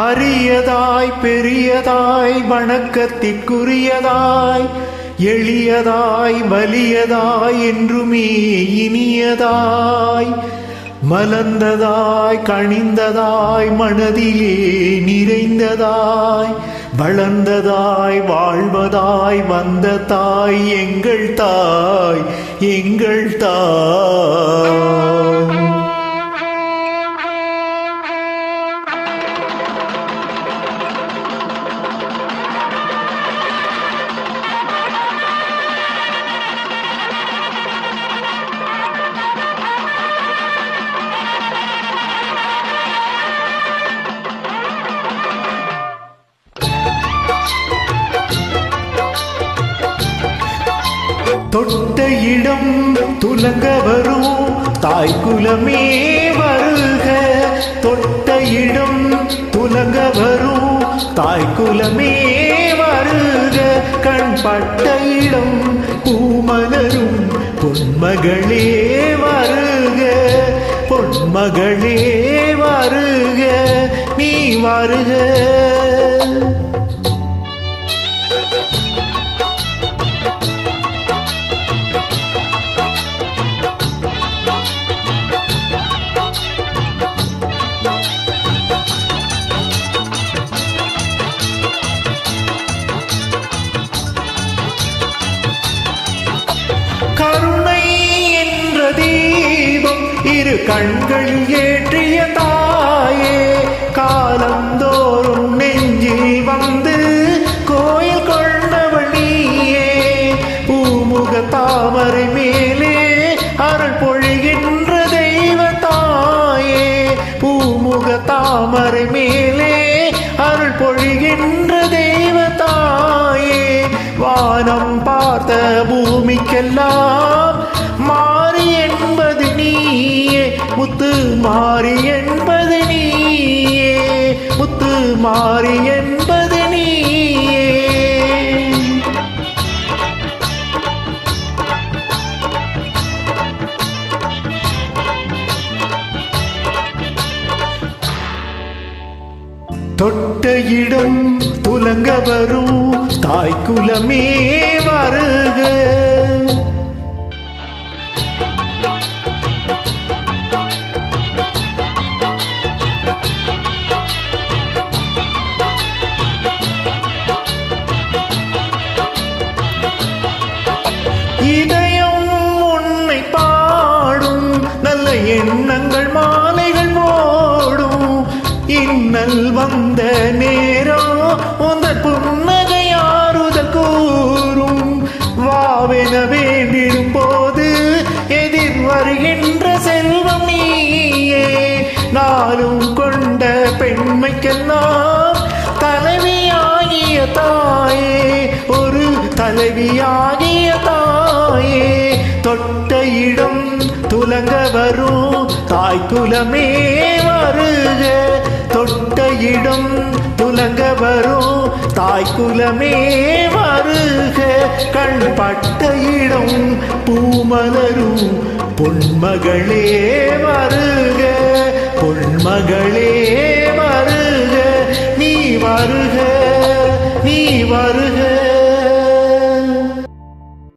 அரியதாய் பெரியதாய் வணக்கத்திற்குரியதாய் எளியதாய் வலியதாய் என்றுமே இனியதாய் மலர்ந்ததாய் கனிந்ததாய் மனதிலே நிறைந்ததாய் வளர்ந்ததாய் வாழ்வதாய் வந்த தாய் எங்கள் தாய் எங்கள் தாய். தொட்ட இடம் துலங்க வரும் தாய் குலமே வருக. தொட்ட இடம் துலங்க வரும் தாய் குலமே வருக. கண்பட்ட இடம் பூமலரும் பொன்மகளே வருக. பொன்மகளே வருக நீ வருக. கருணை என்ற தீபம் இரு கண்களில் ஏற்றிய தாயே, காலந்தோறும் நெஞ்சில் வந்து கோயில் கொண்டவள் நீயே. பூமுக தாமரை மேலே அருள் பொழிகின்ற தெய்வ தாயே. பூமுக தாமரை மேலே அருள் பொழிகின்ற தெய்வ தாயே. வானம் பார்த்த பூமிக்கெல்லாம் மாறி என்பது நீயே. முத்து மாறி என்பது நீயே. முத்து மாறி என்பது நீயே. தொட்ட இடம் துலங்க வரும் தாய் குலமே வருக. இதயம் உன்னை பாடும் நல்ல எண்ணங்கள் மாலைகள் போடும். இன்னல் வந்த நேரம் உந்தன் புன்னகை ஆறுதல் கூறும். வாவென வேண்டிடும் போது எதிர் வருகின்ற செல்வம் நீயே. நாளும் கொண்ட பெண்மைக்கெல்லாம் தலைவியாகிய தாயே. ஒரு தலைவியாகிய தாயே. தொட்ட இடம் துலங்க வரும் தாய் குலமே வருக. தொட்ட இடம் துலங்க வரும் தாய் குலமே வருக. கண்பட்ட இடம் பூமலரும் பொன்மகளே வருக. பொன்மகளே வருக நீ வருக நீ வருக.